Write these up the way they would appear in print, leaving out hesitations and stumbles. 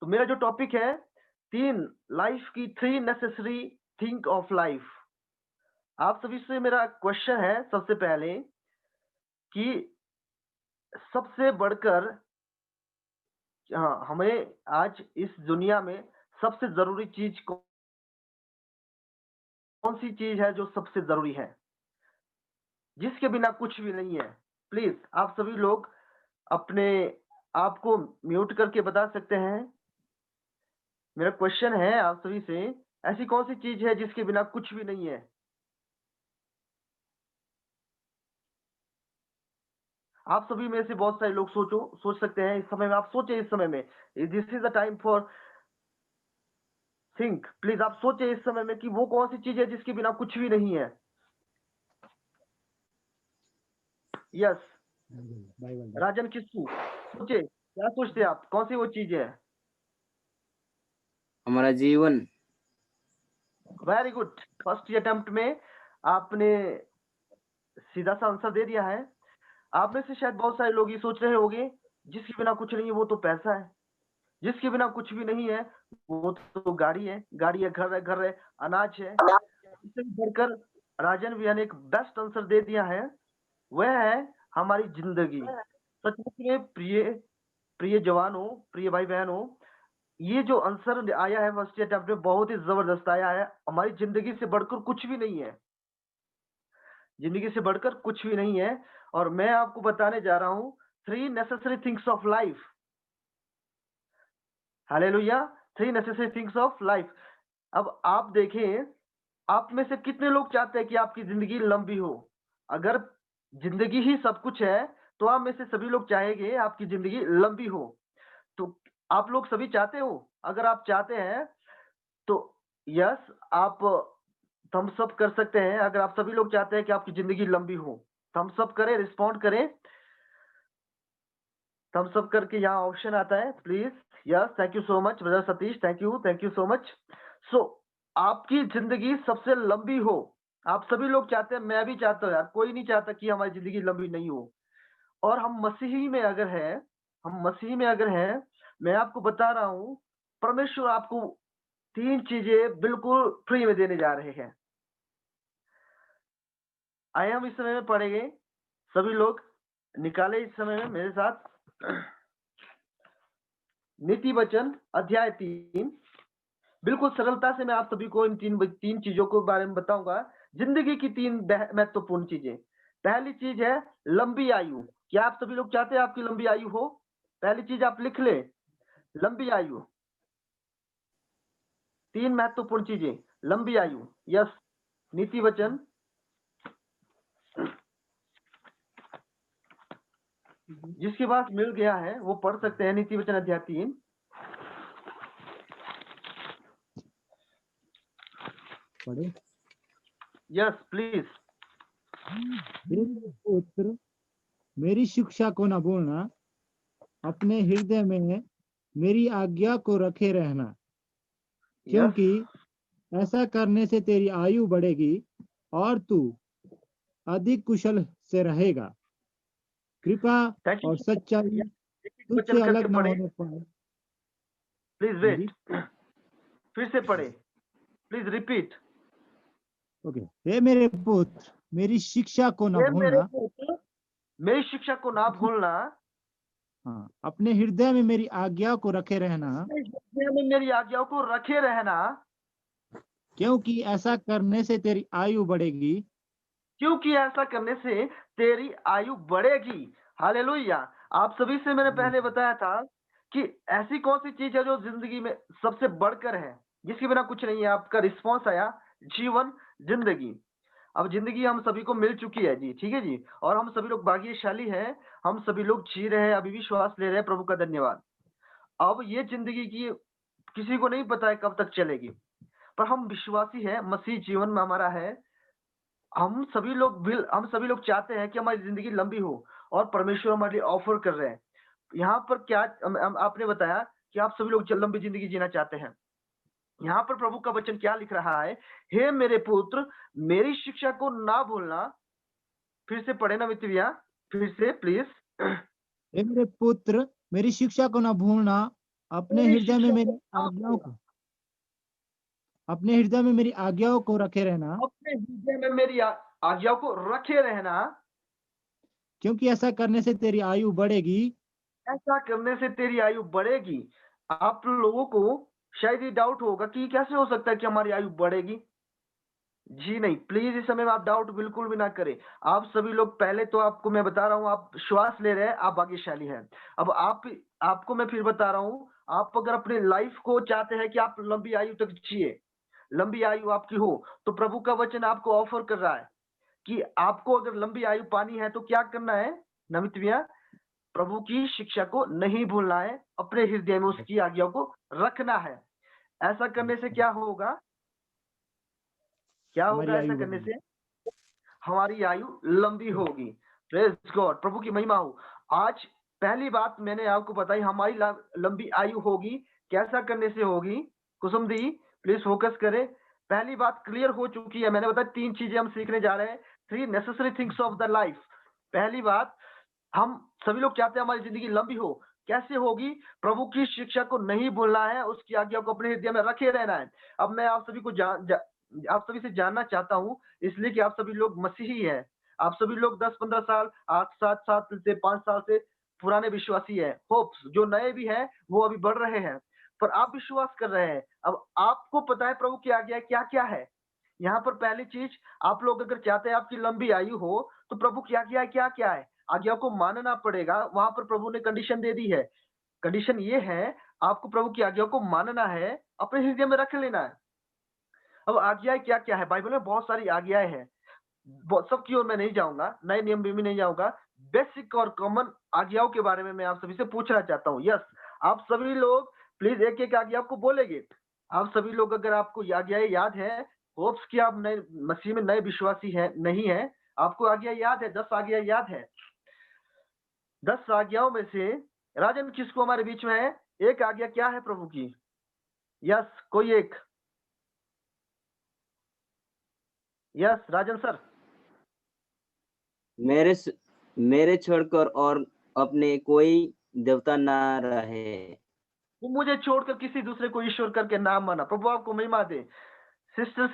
तो मेरा जो टॉपिक है, लाइफ की 3 नेसेसरी थिंग ऑफ लाइफ। आप सभी से मेरा क्वेश्चन है सबसे पहले कि सबसे बढ़कर हमें आज इस दुनिया में सबसे जरूरी चीज कौन सी चीज है जो सबसे जरूरी है, जिसके बिना कुछ भी नहीं है? प्लीज आप सभी लोग अपने आप को म्यूट करके बता सकते हैं। मेरा क्वेश्चन है आप सभी से, ऐसी कौन सी चीज है जिसके बिना कुछ भी नहीं है? आप सभी में से बहुत सारे लोग सोच सकते हैं। इस समय में आप सोचे, इस समय में this is the time for think. Please आप सोचे इस समय में कि वो कौन सी चीज है जिसके बिना कुछ भी नहीं है। यस, राजन किस्सू, सोचे, क्या सोचते हैं आप, कौन सी वो चीज है? हमारा जीवन। वेरी गुड, फर्स्ट अटेम्प्ट में आपने सीधा सा आंसर दे दिया है। आप में से शायद बहुत सारे लोग ये सोच रहे होंगे, जिसके बिना कुछ नहीं है वो तो पैसा है, जिसके बिना कुछ भी नहीं है वो तो गाड़ी है, घर है, अनाज है। इससे भी बढ़कर राजन भैया ने एक बेस्ट आंसर दे दिया है, वह है हमारी जिंदगी। सचमुच में प्रिय प्रिय जवानों, प्रिय भाई बहनों, ये जो आंसर आया है फर्स्ट अटेम्प्ट में बहुत ही जबरदस्त आया है। हमारी जिंदगी से बढ़कर कुछ भी नहीं है, जिंदगी से बढ़कर कुछ भी नहीं है। और मैं आपको बताने जा रहा हूं 3 necessary things of life. Hallelujah, 3 necessary things of life. अब आप देखें, आप में से कितने लोग चाहते हैं कि आपकी जिंदगी लंबी हो? अगर जिंदगी ही सब कुछ है तो आप में से सभी लोग चाहेंगे आपकी जिंदगी लंबी हो। तो आप लोग सभी चाहते हो? अगर आप चाहते हैं तो यस, आप थम्स अप कर सकते हैं। अगर आप सभी लोग चाहते हैं कि आपकी जिंदगी लंबी हो, थम्स अप करें, रिस्पॉन्ड करें। थम्स अप करके यहाँ ऑप्शन आता है, please. Yes, thank you so much brother Satish, thank you so much. So आपकी जिंदगी सबसे लंबी हो, आप सभी लोग चाहते हैं, मैं भी चाहता हूँ यार, कोई नहीं चाहता कि हमारी जिंदगी लंबी नहीं हो। और हम मसीही में अगर है, हम मसीही में अगर है, मैं आपको बता रहा हूँ, परमेश्वर आपको 3 चीजें बिल्कुल फ्री में देने जा रहे हैं। आए हम इस समय में पढ़ेंगे, सभी लोग निकाले इस समय में मेरे साथ नीति वचन अध्याय 3। बिल्कुल सरलता से मैं आप सभी को इन तीन चीजों के बारे में बताऊंगा। जिंदगी की 3 महत्वपूर्ण चीजें। पहली चीज है लंबी आयु। क्या आप सभी लोग चाहते हैं आपकी लंबी आयु हो? पहली चीज आप लिख ले, लंबी आयु। 3 महत्वपूर्ण चीजें, लंबी आयु। यस, नीति वचन जिसके पास मिल गया है वो पढ़ सकते हैं, नीति वचन अध्याय 3। पढ़े। Yes please. पुत्र, मेरी शिक्षा को न भूलना, अपने हृदय में मेरी आज्ञा को रखे रहना, क्योंकि ऐसा करने से तेरी आयु बढ़ेगी और तू अधिक कुशल से रहेगा। कृपा और सच्चाई तुझसे अलग न होने पाए। प्लीज वेट, फिर से पढ़े, प्लीज रिपीट। ओके। हे मेरे पुत्र, मेरी शिक्षा को न भूलना, मेरी शिक्षा को ना भूलना। हाँ, अपने हृदय में मेरी आज्ञा को रखे रहना, हृदय में मेरी आज्ञाओं को रखे रहना, क्योंकि ऐसा करने से तेरी आयु बढ़ेगी। क्योंकि ऐसा करने से तेरी आयु बढ़ेगी। हालेलुया। आप सभी से मैंने पहले बताया था कि ऐसी कौन सी चीज है जो जिंदगी में सबसे बढ़कर है, जिसके बिना कुछ नहीं है। आपका रिस्पॉन्स आया जीवन, जिंदगी। अब जिंदगी हम सभी को मिल चुकी है जी, ठीक है जी, और हम सभी लोग भाग्यशाली हैं। हम सभी लोग जी रहे हैं, अभी भी श्वास ले रहे हैं, प्रभु का धन्यवाद। अब ये जिंदगी की किसी को नहीं पता है कब तक चलेगी, पर हम विश्वासी हैं, मसीह जीवन में हमारा है। हम सभी लोग चाहते हैं कि हमारी जिंदगी लंबी हो, और परमेश्वर हमारे लिए ऑफर कर रहे हैं। यहाँ पर क्या आपने बताया कि आप सभी लोग लंबी जिंदगी जीना चाहते हैं। यहाँ पर प्रभु का वचन क्या लिख रहा है? हे मेरे पुत्र, मेरी शिक्षा को ना भूलना। फिर से पढ़े ना मित्र, फिर से प्लीज। हे मेरे पुत्र, मेरी शिक्षा को न भूलना, अपने मेरी हृदय में शिक्षा मेरी को आज्ञाओं आपको को अपने हृदय में मेरी आज्ञाओं को रखे रहना, अपने हृदय में मेरी आज्ञाओं को रखे रहना। क्योंकि ऐसा करने से तेरी आयु बढ़ेगी। ऐसा करने से तेरी आयु बढ़ेगी। आप लोगों को शायद ये डाउट होगा कि कैसे हो सकता है कि हमारी आयु बढ़ेगी? जी नहीं, प्लीज़ इस समय में आप डाउट बिल्कुल भी ना करें। आप सभी लोग पहले तो आपको मैं बता रहा हूँ, आप श्वास ले रहे हैं, आप भाग्यशाली हैं। अब आपको मैं फिर बता रहा हूँ, आप अगर अपनी लाइफ़ को चाहते हैं कि आप लंबी आयु तक जिए, लंबी आयु आपकी हो, तो प्रभु का वचन आपको ऑफ़र कर रहा है कि आपको अगर लंबी आयु पानी है तो क्या करना है? नमित भैया, प्रभु की शिक्षा को नहीं भूलना है, अपने हृदय में उसकी आज्ञाओं को रखना है। ऐसा करने से क्या होगा? क्या हमारी होगा ऐसा आयु करने बढ़ेगी। से? हमारी आयु लंबी होगी। प्रेज़ गॉड, प्रभु की महिमा हो। आज पहली बात मैंने आपको बताई, हमारी लंबी आयु होगी, कैसा करने से होगी? कुसुम दी, प्लीज़ फ़ोकस करें। पहली बात क्लियर हो चुकी है, मैंने बताया 3 चीज़ें हम सीखने जा रहे हैं, 3 necessary things of the life. पहली बात, हम सभी लोग चाहते हैं हमारी ज़िंदगी लंबी हो, कैसे होगी? प्रभु की शिक्षा को नहीं भूलना है, उसकी आज्ञा को अपने हृदय में रखे रहना है। अब मैं आप सभी को आप सभी से जानना चाहता हूँ, इसलिए कि आप सभी लोग मसीही हैं। आप सभी लोग 10-15 साल, 8-7 साल से 5 साल से पुराने विश्वासी हैं। होप्स जो नए भी हैं, वो अभी बढ़ रहे हैं, पर आप विश्वास कर रहे हैं। अब आपको पता है प्रभु की आज्ञा क्या-क्या है। यहाँ पर पहली चीज़, आप लोग अगर चाहते हैं आपकी लंबी आयु हो, तो प्रभु की आज्ञा क्या-क्या है? आज्ञा को मानना पड़ेगा, वहाँ पर प्रभु ने कंडीशन दे दी है। कंडीशन ये है, आपको प्रभु की आज्ञा को मानना है, अपने हृदय में रख लेना है। अब आज्ञाएँ क्या-क्या है? बाइबल में बहुत सारी आज्ञाएँ हैं। सबकी ओर मैं नहीं जाऊँगा, नए नियम में भी नहीं जाऊँगा। बेसिक और कॉमन आज्ञाओं के बारे में मैं आप सभी से पूछना चाहता हूँ। यस, आप सभी लोग प्लीज़ एक-एक आज्ञा आपको बोलेंगे। आप सभी लोग अगर आपको ये आज्ञाएँ याद हैं, होप्स कि आप नए मसीह में नए विश्वासी हैं नहीं हैं, आपको आज्ञा याद है, 10 आज्ञा याद है। 10 आज्ञाओं में से राजन किसको हमारे बीच में है? एक आज्ञा क्या है प्रभु की? यस, कोई एक। यस, राजन सर। मेरे स- मेरे छोड़कर और अपने कोई देवता ना रहे। तुम मुझे छोड़कर किसी दूसरे को ईश्वर करके नाम माना। प्रभु आपको महिमा दे। सिस्टर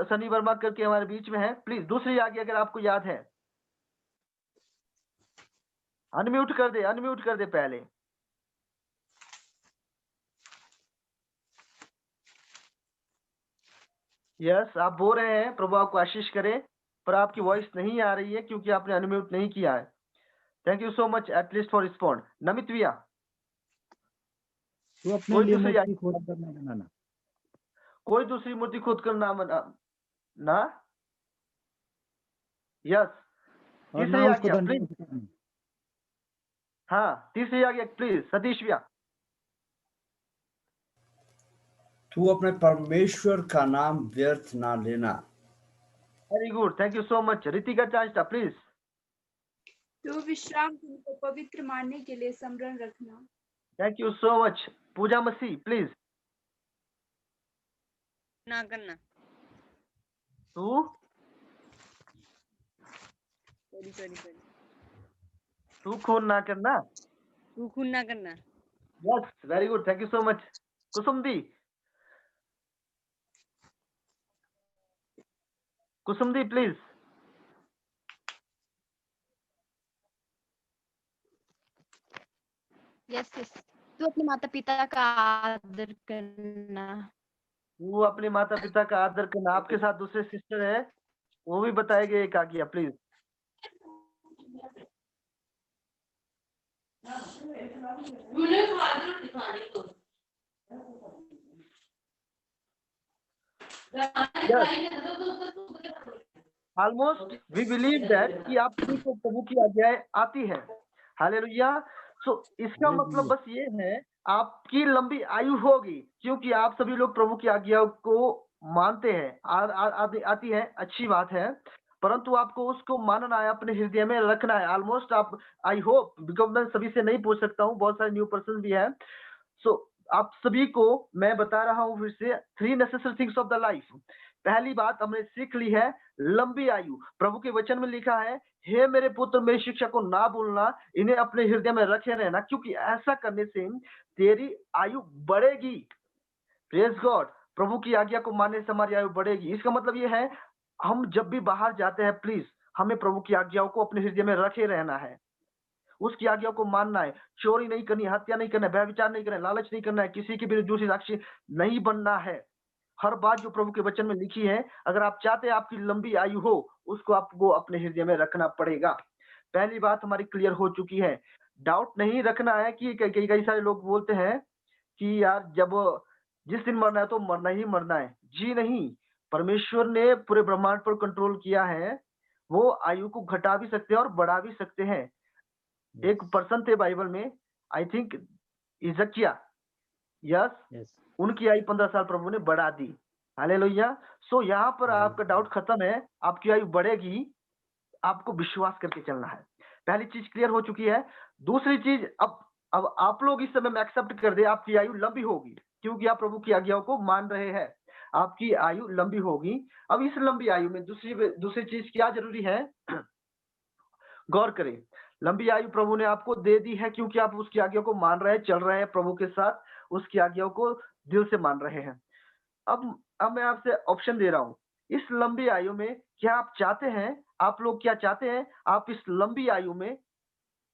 सनी वर्मा करके हमारे बीच में है। प्लीज दूसरी आगे अगर आपको याद है, अनम्यूट कर दे पहले। यस, आप बोल रहे हैं प्रभु आपको आशीष करे, पर आपकी वॉइस नहीं आ रही है क्योंकि आपने अनम्यूट नहीं किया है। Thank you so much at least for respond. Namit भैया, तू अपने कोई लिए दूसरी मूर्ति खोद कर न बनाना। कोई दूसरी मूर्ति खुद कर ना ना। यस, और तीसरी ना उसको आज्ञा प्लीज। दंडवत करना। हाँ, तीसरी आज्ञा प्लीज सतीश भैया। तू अपने परमेश्वर का नाम व्यर्थ ना लेना। Very good, thank you so much. Ritika Chanchta please. तो विश्राम दिन को पवित्र मानने के लिए स्मरण रखना। Thank you so much. Puja Masih please. ना करना। तू सॉरी तू खून ना करना। तू खून ना करना। Yes, very good, thank you so much. Kusum the please. Yes yes. तू अपने माता पिता का आदर करना। तू अपने माता पिता का आदर करना। आपके साथ दूसरे सिस्टर है, वो भी बताएंगे एक आज्ञा please. Almost we believe that कि आप सभी को प्रभु की आज्ञाएं आती है। हालेलुया। सो इसका मतलब बस ये है, आपकी लंबी आयु होगी क्योंकि आप सभी लोग प्रभु की आज्ञाओं को मानते हैं। आती है, अच्छी बात है, परंतु आपको उसको मानना है, अपने हृदय में रखना है। ऑलमोस्ट आप, आई होप, बिकॉज मैं सभी से नहीं पूछ सकता हूँ, बहुत सारे न्यू पर्सन भी है। सो आप सभी को मैं बता रहा हूँ फिर से, 3 necessary things of the life. पहली बात हमने सीख ली है लंबी आयु। प्रभु के वचन में लिखा है, हे मेरे पुत्र मेरी शिक्षा को ना भूलना, इन्हें अपने हृदय में रखे रहना, क्योंकि ऐसा करने से तेरी आयु बढ़ेगी। Praise God. प्रभु की आज्ञा को मानने से हमारी आयु बढ़ेगी। इसका मतलब ये है, हम जब भी बाहर जाते हैं प्लीज हमें प्रभु की आज्ञाओं को अपने हृदय में रखे रहना है, उसकी आज्ञाओं को मानना है। चोरी नहीं करनी, हत्या नहीं करना है, व्यभिचार नहीं करना है, लालच नहीं करना है, किसी के विरुद्ध झूठी साक्षी नहीं बनना है। हर बात जो प्रभु के वचन में लिखी है, अगर आप चाहते हैं आपकी लंबी आयु हो, उसको आपको अपने हृदय में रखना पड़ेगा। पहली बात हमारी क्लियर हो चुकी है। डाउट नहीं रखना है कि कई सारे लोग बोलते हैं कि यार जब जिस दिन मरना है तो मरना ही मरना है। जी नहीं, परमेश्वर ने पूरे ब्रह्मांड पर कंट्रोल किया है। वो आयु को घटा भी सकते हैं और बढ़ा भी सकते हैं। एक पर्सन थे बाइबल में, आई थिंक इजकिया, यस, उनकी आयु 15 साल प्रभु ने बढ़ा दी। हालेलुया। सो यहाँ पर आपका डाउट खत्म है, आपकी आयु बढ़ेगी, आपको विश्वास करके चलना है। पहली चीज क्लियर हो चुकी है। दूसरी चीज, अब आप लोग इस समय में एक्सेप्ट कर दे, आपकी आयु लंबी होगी, क्योंकि आप प्रभु की आज्ञाओं को मान रहे हैं। आपकी आयु लंबी होगी। अब इस लंबी आयु में दूसरी चीज क्या जरूरी है, गौर करें। लंबी आयु प्रभु ने आपको दे दी है क्योंकि आप उसकी आज्ञाओं को मान रहे हैं, चल रहे हैं प्रभु के साथ, उसकी आज्ञाओं को दिल से मान रहे हैं। अब मैं आपसे ऑप्शन दे रहा हूं, इस लंबी आयु में क्या आप चाहते हैं, आप लोग क्या चाहते हैं, आप इस लंबी आयु में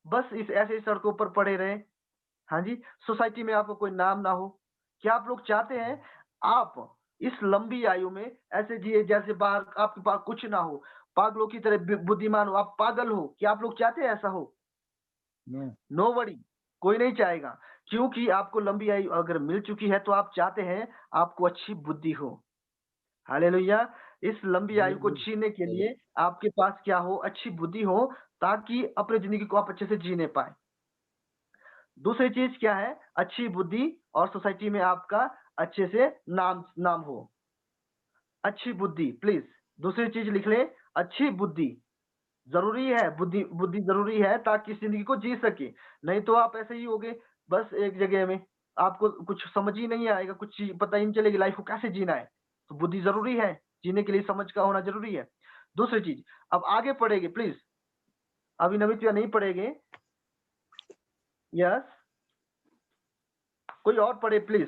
बस इस ऐसे सड़कों पर पड़े रहें, हाँ जी, सोसाइटी में आपको कोई नाम ना हो? क्या आप लोग चाहते हैं आप इस लंबी आयु में ऐसे जिए जैसे बाहर आपके पास कुछ ना हो, पागलों की तरह बुद्धिमान हो, आप पागल हो? क्या आप लोग चाहते हैं ऐसा हो? नोबडी, कोई नहीं चाहेगा, क्योंकि आपको लंबी आयु अगर मिल चुकी है तो आप चाहते हैं आपको अच्छी बुद्धि हो। हालेलुया। इस लंबी आयु को जीने के लिए आपके पास क्या हो, अच्छी बुद्धि हो, ताकि अपनी जिंदगी को आप अच्छे से जीने पाए। दूसरी चीज क्या है, अच्छी बुद्धि और सोसाइटी में आपका अच्छे से नाम हो। अच्छी बुद्धि, प्लीज दूसरी चीज लिख ले, अच्छी बुद्धि जरूरी है। बुद्धि जरूरी है ताकि इस जिंदगी को जी सके। नहीं तो आप ऐसे ही होगे बस एक जगह में, आपको कुछ समझ ही नहीं आएगा, कुछ चीज पता ही नहीं चलेगी लाइफ को कैसे जीना है। तो बुद्धि जरूरी है, जीने के लिए समझ का होना जरूरी है। दूसरी चीज, अब आगे पढ़ेंगे प्लीज, अभी नमित नहीं पढ़ेंगे। यस, कोई और पढ़े प्लीज।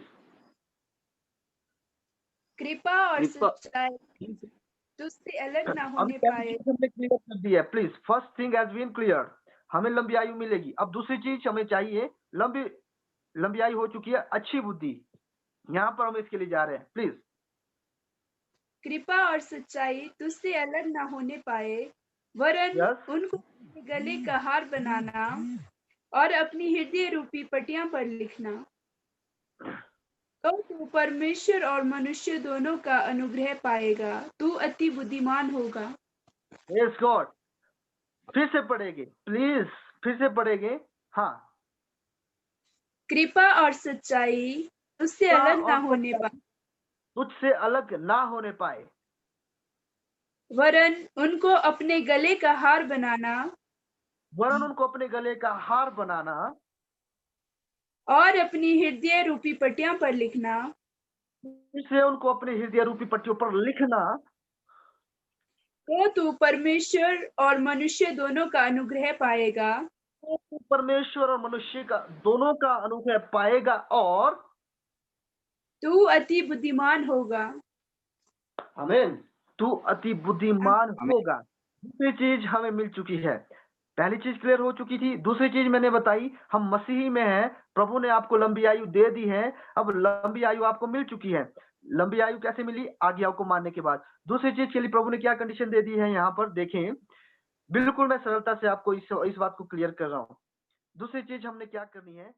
कृपा और सच्चाई तुझसे अलग ना होने पाए। हमने क्लियर कर दिया है please. First thing has been clear, हमें लंबी आयु मिलेगी। अब दूसरी चीज हमें चाहिए, लंबी आयु हो चुकी है, अच्छी बुद्धि। यहाँ पर हम इसके लिए जा रहे हैं, प्लीज। कृपा और सच्चाई तुझसे अलग ना होने पाए, वरन उनको अपने गले का हार बनाना और अपनी हृदय रूपी पटियां पर लिखना। तो तू परमेश्वर और मनुष्य दोनों का अनुग्रह पाएगा, तू अति बुद्धिमान होगा। Yes God. फिर से पढ़ेंगे प्लीज, फिर से पढ़ेंगे। हाँ, कृपा और सच्चाई तुझसे अलग ना होने पाए, तुझसे अलग ना होने पाए, वरन उनको अपने गले का हार बनाना, वरन उनको अपने गले का हार बनाना और अपनी हृदय रूपी पटियां पर लिखना। इसलिए उनको अपने हृदय रूपी पट्टियों पर लिखना। तो तू परमेश्वर और मनुष्य दोनों का अनुग्रह पाएगा, तो तू परमेश्वर और मनुष्य का दोनों का अनुग्रह पाएगा और तू अति बुद्धिमान होगा। आमीन। तू अति बुद्धिमान होगा। दूसरी चीज हमें मिल चुकी है, पहली चीज क्लियर हो चुकी थी। दूसरी चीज मैंने बताई, हम मसीही में हैं, प्रभु ने आपको लंबी आयु दे दी है। अब लंबी आयु आपको मिल चुकी है। लंबी आयु कैसे मिली? आज्ञाओं को मानने के बाद। दूसरी चीज के लिए प्रभु ने क्या कंडीशन दे दी है, यहाँ पर देखें, बिल्कुल मैं सरलता से आपको इस बात को क्लियर कर रहा हूँ। दूसरी चीज हमने क्या करनी है,